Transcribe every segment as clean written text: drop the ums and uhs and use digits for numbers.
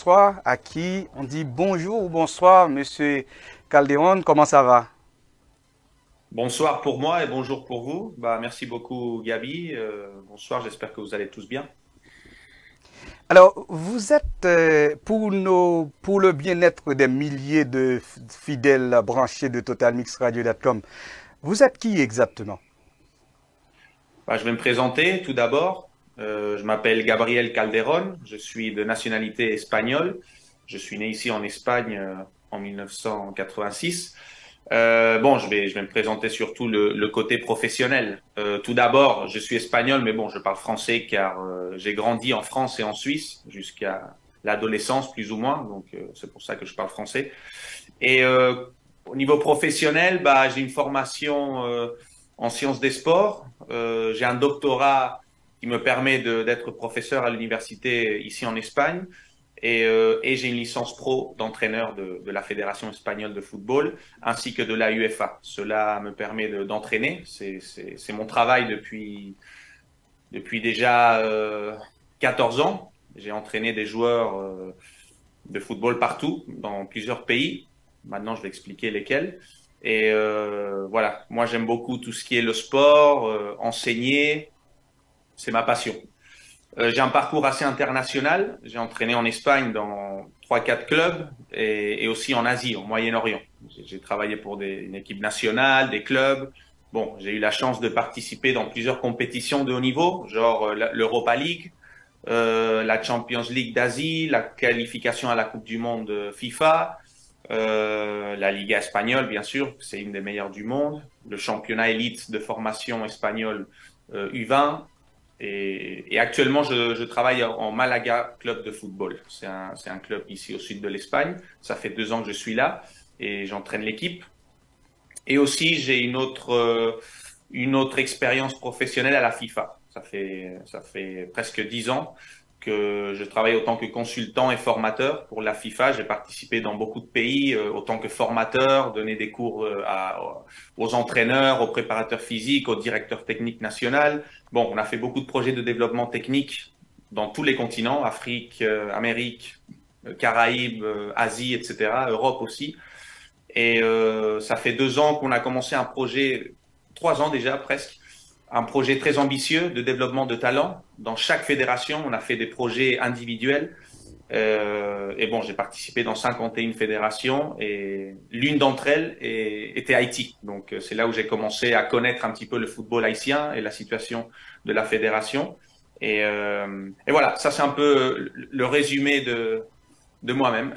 bonsoir, à qui on dit bonjour ou bonsoir, Monsieur Calderon, comment ça va? Bonsoir pour moi et bonjour pour vous. Merci beaucoup Gabi. Bonsoir, j'espère que vous allez tous bien. Alors, vous êtes, pour le bien-être des milliers de fidèles branchés de TotalMixRadio.com, vous êtes qui exactement? Je vais me présenter tout d'abord. Je m'appelle Gabriel Calderón, je suis de nationalité espagnole. Je suis né ici en Espagne en 1986. Je vais me présenter surtout le côté professionnel. Tout d'abord, je suis espagnol, mais bon, je parle français car j'ai grandi en France et en Suisse jusqu'à l'adolescence plus ou moins, donc c'est pour ça que je parle français. Et au niveau professionnel, j'ai une formation en sciences des sports. J'ai un doctorat qui me permet d'être professeur à l'université ici en Espagne. Et j'ai une licence pro d'entraîneur de la Fédération espagnole de football ainsi que de la UEFA. Cela me permet d'entraîner. C'est mon travail depuis déjà 14 ans. J'ai entraîné des joueurs de football partout, dans plusieurs pays. Maintenant, je vais expliquer lesquels. Et voilà, moi j'aime beaucoup tout ce qui est le sport, enseigner, c'est ma passion. J'ai un parcours assez international. J'ai entraîné en Espagne dans trois, quatre clubs et aussi en Asie, au Moyen-Orient. J'ai travaillé pour une équipe nationale, des clubs. Bon, j'ai eu la chance de participer dans plusieurs compétitions de haut niveau, genre l'Europa League, la Champions League d'Asie, la qualification à la Coupe du Monde FIFA, la Liga espagnole, bien sûr, c'est une des meilleures du monde, le championnat élite de formation espagnol U20. Et actuellement, je travaille en Malaga Club de football. C'est un club ici au sud de l'Espagne. Ça fait 2 ans que je suis là et j'entraîne l'équipe. Et aussi, j'ai une autre expérience professionnelle à la FIFA. Ça fait presque 10 ans que je travaille autant que consultant et formateur pour la FIFA. J'ai participé dans beaucoup de pays autant que formateur, donné des cours aux entraîneurs, aux préparateurs physiques, aux directeurs techniques nationaux. Bon, on a fait beaucoup de projets de développement technique dans tous les continents, Afrique, Amérique, Caraïbes, Asie, etc., Europe aussi. Et ça fait 2 ans qu'on a commencé un projet, 3 ans déjà presque, un projet très ambitieux de développement de talents. Dans chaque fédération, on a fait des projets individuels. Et bon, j'ai participé dans 51 fédérations et l'une d'entre elles était Haïti. Donc, c'est là où j'ai commencé à connaître un petit peu le football haïtien et la situation de la fédération. Et voilà, ça c'est un peu le résumé de moi-même.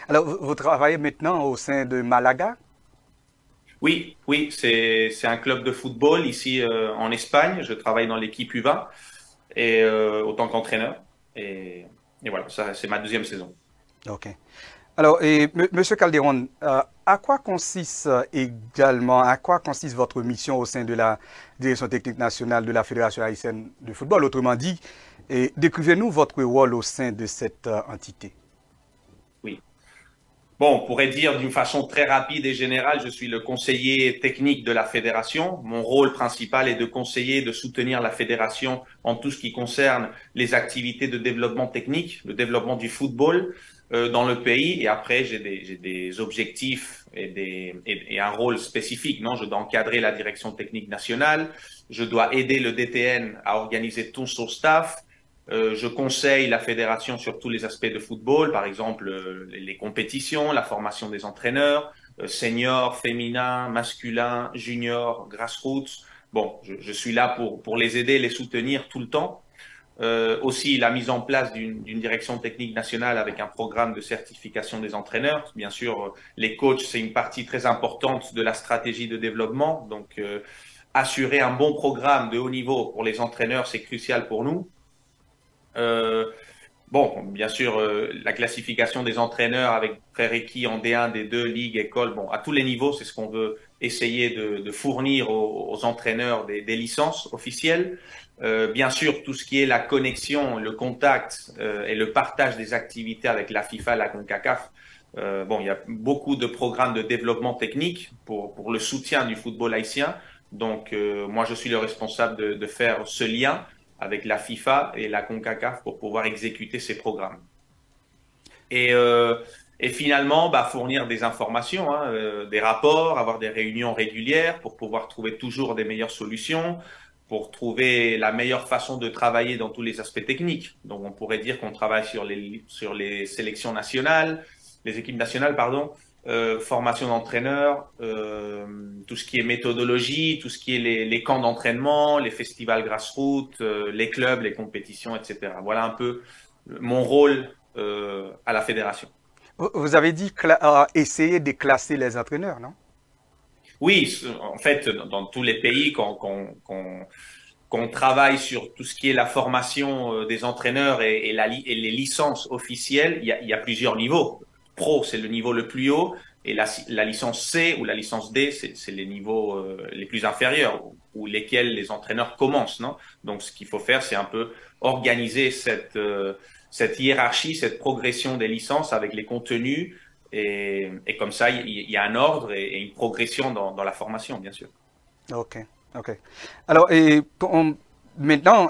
Alors, vous travaillez maintenant au sein de Malaga? Oui, oui, c'est un club de football ici en Espagne. Je travaille dans l'équipe U20 et autant qu'entraîneur. Et, et voilà, ça c'est ma deuxième saison. Ok. Alors, Monsieur Calderon, à quoi consiste également, à quoi consiste votre mission au sein de la Direction technique nationale de la Fédération haïtienne de football? Autrement dit, décrivez-nous votre rôle au sein de cette entité. Oui. Bon, on pourrait dire d'une façon très rapide et générale, je suis le conseiller technique de la fédération. Mon rôle principal est de conseiller, de soutenir la fédération en tout ce qui concerne les activités de développement technique, le développement du football dans le pays. Et après, j'ai des objectifs et un rôle spécifique. Non, je dois encadrer la direction technique nationale. Je dois aider le DTN à organiser tout son staff. Je conseille la fédération sur tous les aspects de football, par exemple les compétitions, la formation des entraîneurs, seniors, féminins, masculins, juniors, grassroots. Bon, je suis là pour les aider, les soutenir tout le temps. Aussi la mise en place d'une direction technique nationale avec un programme de certification des entraîneurs. Bien sûr, les coachs, c'est une partie très importante de la stratégie de développement. Donc, assurer un bon programme de haut niveau pour les entraîneurs, c'est crucial pour nous. Euh, bon, bien sûr, la classification des entraîneurs avec prérequis en D1, D2, Ligue, école, bon, à tous les niveaux, c'est ce qu'on veut essayer de fournir aux entraîneurs des licences officielles. Bien sûr, tout ce qui est la connexion, le contact et le partage des activités avec la FIFA, la CONCACAF. Bon, il y a beaucoup de programmes de développement technique pour le soutien du football haïtien. Donc, moi, je suis le responsable de faire ce lien avec la FIFA et la CONCACAF pour pouvoir exécuter ces programmes. Et, euh, et finalement, bah, fournir des informations, hein, des rapports, avoir des réunions régulières pour pouvoir trouver toujours des meilleures solutions, pour trouver la meilleure façon de travailler dans tous les aspects techniques. Donc, on pourrait dire qu'on travaille sur les sélections nationales, les équipes nationales, pardon, formation d'entraîneurs, tout ce qui est méthodologie, tout ce qui est les camps d'entraînement, les festivals grassroots, les clubs, les compétitions, etc. Voilà un peu mon rôle à la fédération. Vous avez dit essayer de classer les entraîneurs, non? Oui, en fait, dans tous les pays, qu'on travaille sur tout ce qui est la formation des entraîneurs et les licences officielles, il y a plusieurs niveaux. Pro, c'est le niveau le plus haut, et la licence C ou la licence D, c'est les niveaux les plus inférieurs, ou lesquels les entraîneurs commencent, non? Donc, ce qu'il faut faire, c'est un peu organiser cette hiérarchie, cette progression des licences avec les contenus, et comme ça, il y a un ordre et une progression dans la formation, bien sûr. Ok, ok. Alors, maintenant,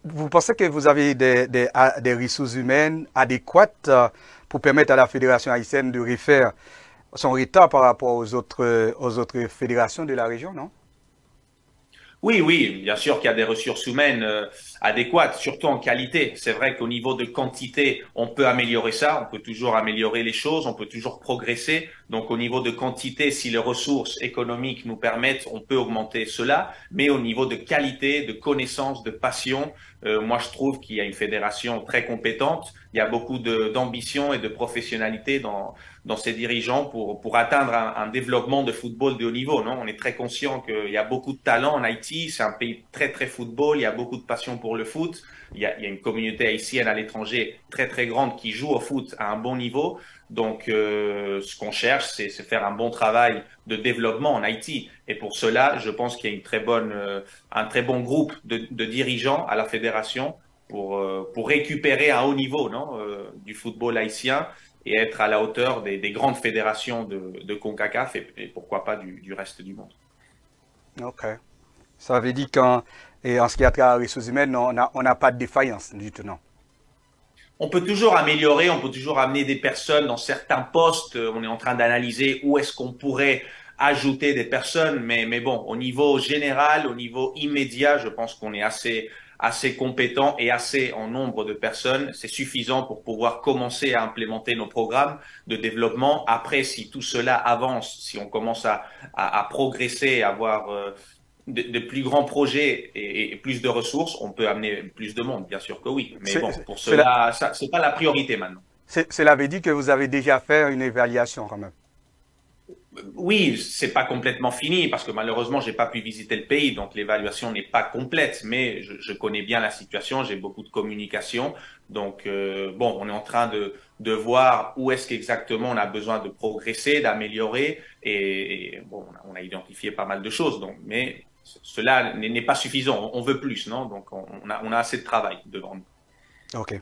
vous pensez que vous avez des ressources humaines adéquates pour permettre à la Fédération haïtienne de refaire son retard par rapport aux autres fédérations de la région, non? Oui, oui, bien sûr qu'il y a des ressources humaines adéquates, surtout en qualité. C'est vrai qu'au niveau de quantité, on peut améliorer ça, on peut toujours améliorer les choses, on peut toujours progresser. Donc au niveau de quantité, si les ressources économiques nous permettent, on peut augmenter cela. Mais au niveau de qualité, de connaissance, de passion, moi je trouve qu'il y a une fédération très compétente. Il y a beaucoup d'ambition et de professionnalité dans ces dirigeants pour atteindre un développement de football de haut niveau. Non, on est très conscient qu'il y a beaucoup de talent en Haïti. C'est un pays très très football. Il y a beaucoup de passion pour le foot. Il y a une communauté haïtienne à l'étranger très très grande qui joue au foot à un bon niveau. Donc, ce qu'on cherche, c'est faire un bon travail de développement en Haïti. Et pour cela, je pense qu'il y a un très bon groupe de dirigeants à la fédération pour récupérer un haut niveau, non, du football haïtien et être à la hauteur des grandes fédérations de CONCACAF et pourquoi pas du reste du monde. Ok. Ça veut dire en ce qui a trait aux ressources humaines, on n'a pas de défaillance du tout, non? On peut toujours améliorer, on peut toujours amener des personnes dans certains postes. On est en train d'analyser où est-ce qu'on pourrait ajouter des personnes, mais bon, au niveau général, au niveau immédiat, je pense qu'on est assez compétent et assez en nombre de personnes. C'est suffisant pour pouvoir commencer à implémenter nos programmes de développement. Après, si tout cela avance, si on commence à progresser, à avoir de plus grands projets et plus de ressources, on peut amener plus de monde, bien sûr que oui. Mais bon, pour Cela, cela, ça, c'est pas la priorité maintenant. cela veut dire que vous avez déjà fait une évaluation quand même. Oui, c'est pas complètement fini parce que malheureusement, j'ai pas pu visiter le pays, donc l'évaluation n'est pas complète. Mais je connais bien la situation, j'ai beaucoup de communication, donc bon, on est en train de voir où est-ce qu'exactement on a besoin de progresser, d'améliorer, et bon, on a identifié pas mal de choses. Donc, mais cela n'est pas suffisant. On veut plus, non? Donc, on a assez de travail devant nous. Ok.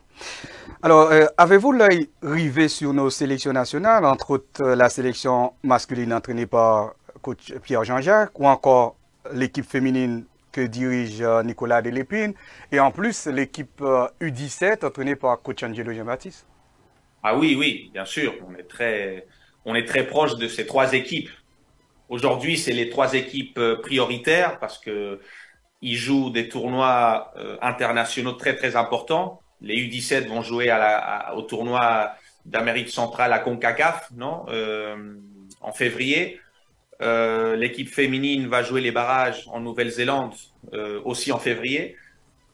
Alors, avez-vous l'œil rivé sur nos sélections nationales, entre autres la sélection masculine entraînée par coach Pierre Jean-Jacques, ou encore l'équipe féminine que dirige Nicolas Delépine, et en plus l'équipe U17 entraînée par coach Angelo Jean-Baptiste? Ah oui, oui, bien sûr. On est très proche de ces trois équipes. Aujourd'hui, c'est les trois équipes prioritaires parce que ils jouent des tournois internationaux très très importants. Les U17 vont jouer au tournoi d'Amérique centrale à CONCACAF, non, en février. L'équipe féminine va jouer les barrages en Nouvelle-Zélande aussi en février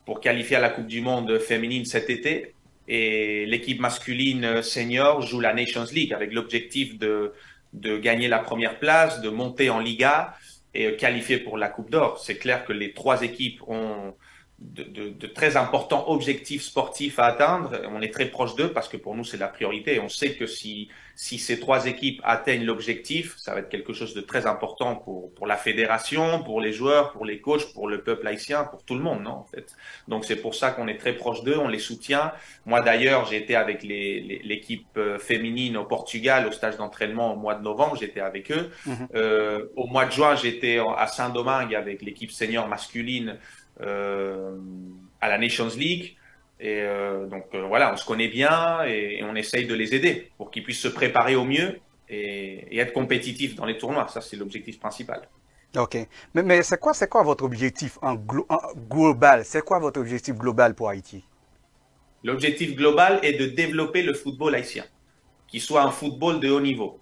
pour qualifier à la Coupe du Monde féminine cet été. Et l'équipe masculine senior joue la Nations League avec l'objectif de gagner la première place, de monter en Liga et qualifier pour la Coupe d'Or. C'est clair que les trois équipes ont de très importants objectifs sportifs à atteindre. On est très proche d'eux parce que pour nous, c'est la priorité. On sait que si ces trois équipes atteignent l'objectif, ça va être quelque chose de très important pour la fédération, pour les joueurs, pour les coachs, pour le peuple haïtien, pour tout le monde, non, en fait. Donc, c'est pour ça qu'on est très proche d'eux, on les soutient. Moi, d'ailleurs, j'ai été avec l'équipe féminine au Portugal, au stage d'entraînement au mois de novembre, j'étais avec eux. Au mois de juin, j'étais à Saint-Domingue avec l'équipe senior masculine à la Nations League. Et voilà, on se connaît bien et on essaye de les aider pour qu'ils puissent se préparer au mieux et être compétitifs dans les tournois. Ça, c'est l'objectif principal. OK. Mais c'est quoi votre objectif en global? C'est quoi votre objectif global pour Haïti? L'objectif global est de développer le football haïtien, qui soit un football de haut niveau.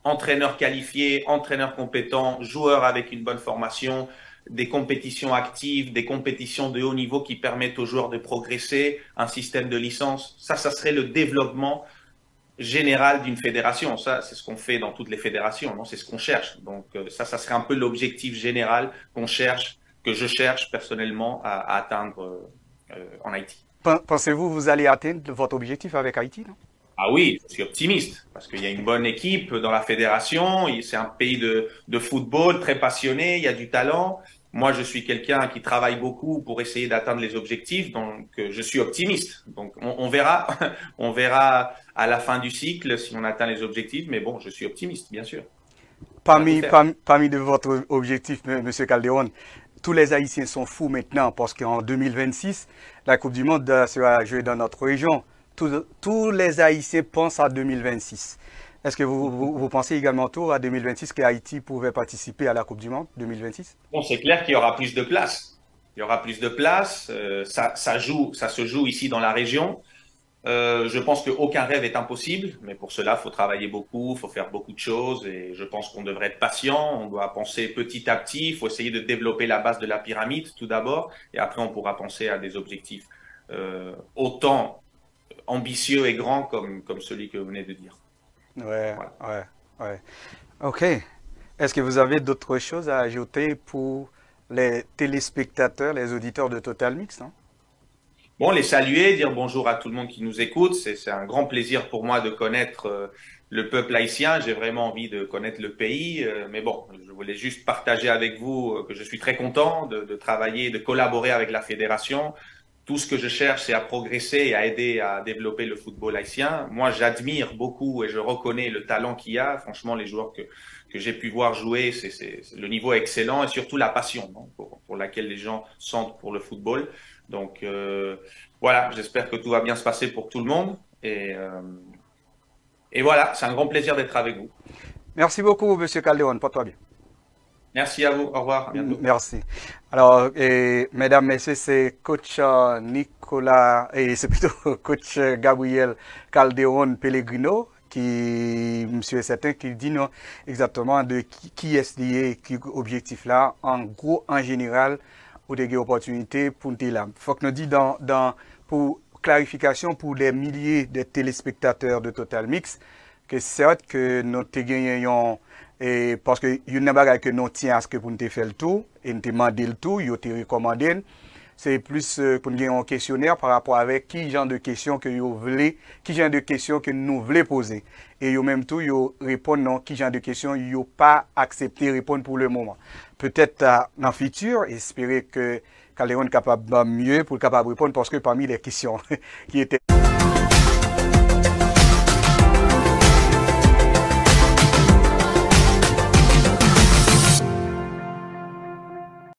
Entraîneurs qualifiés, entraîneurs compétents, joueurs avec une bonne formation, des compétitions actives, des compétitions de haut niveau qui permettent aux joueurs de progresser, un système de licence. Ça serait le développement général d'une fédération. Ça, c'est ce qu'on fait dans toutes les fédérations, non? C'est ce qu'on cherche. Donc ça serait un peu l'objectif général qu'on cherche, que je cherche personnellement à atteindre en Haïti. Pensez-vous vous allez atteindre votre objectif avec Haïti, non? Ah oui, je suis optimiste parce qu'il y a une bonne équipe dans la fédération. C'est un pays de football très passionné, il y a du talent. Moi, je suis quelqu'un qui travaille beaucoup pour essayer d'atteindre les objectifs, donc je suis optimiste. Donc on verra, on verra à la fin du cycle si on atteint les objectifs, mais bon, je suis optimiste, bien sûr. On va tout faire. Parmi de votre objectif, Monsieur Calderon, tous les Haïtiens sont fous maintenant parce qu'en 2026, la Coupe du Monde sera jouée dans notre région. Tous les Haïtiens pensent à 2026. Est-ce que vous pensez également tout à 2026 que Haïti pouvait participer à la Coupe du Monde 2026? Bon, c'est clair qu'il y aura plus de place. Il y aura plus de place. Ça se joue ici dans la région. Je pense qu'aucun rêve est impossible, mais pour cela, il faut travailler beaucoup, il faut faire beaucoup de choses et je pense qu'on devrait être patient, on doit penser petit à petit, il faut essayer de développer la base de la pyramide tout d'abord et après on pourra penser à des objectifs autant ambitieux et grands comme celui que vous venez de dire. Ouais, Voilà. ouais. OK. Est-ce que vous avez d'autres choses à ajouter pour les téléspectateurs, les auditeurs de Total Mix, non? Bon, les saluer, dire bonjour à tout le monde qui nous écoute. C'est un grand plaisir pour moi de connaître le peuple haïtien. J'ai vraiment envie de connaître le pays. Mais bon, je voulais juste partager avec vous que je suis très content de travailler, de collaborer avec la fédération. Tout ce que je cherche, c'est à progresser et à aider à développer le football haïtien. Moi, j'admire beaucoup et je reconnais le talent qu'il y a. Franchement, les joueurs que j'ai pu voir jouer, le niveau est excellent et surtout la passion, non, pour laquelle les gens sentent pour le football. Donc voilà, j'espère que tout va bien se passer pour tout le monde. Et voilà, c'est un grand plaisir d'être avec vous. Merci beaucoup, Monsieur Calderon. Porte-toi bien. Merci à vous. Au revoir. À bientôt. Merci. Alors, mesdames, messieurs, c'est coach Nicolas, et c'est plutôt coach Gabriel Calderon Pellegrino, qui, monsieur est certain, qui dit non exactement de qui est lié, qui objectif là, en gros, en général, ou des opportunités pour nous là. Faut que nous dit pour clarification pour les milliers de téléspectateurs de Total Mix, que certes que nous gagnons et parce que il y a pas que nous tient à ce que pour nous faire le tour et nous demander le tour, il te recommandé. C'est plus pour nous gagner un questionnaire par rapport avec qui genre de questions que vous voulez, qui genre de questions que nous voulons poser. Et yo même tout yo répondre non, qui genre de questions yo pas accepté répondre pour le moment. Peut-être dans le futur, espérer que Calderon est capable de mieux pour capable répondre parce que parmi les questions qui étaient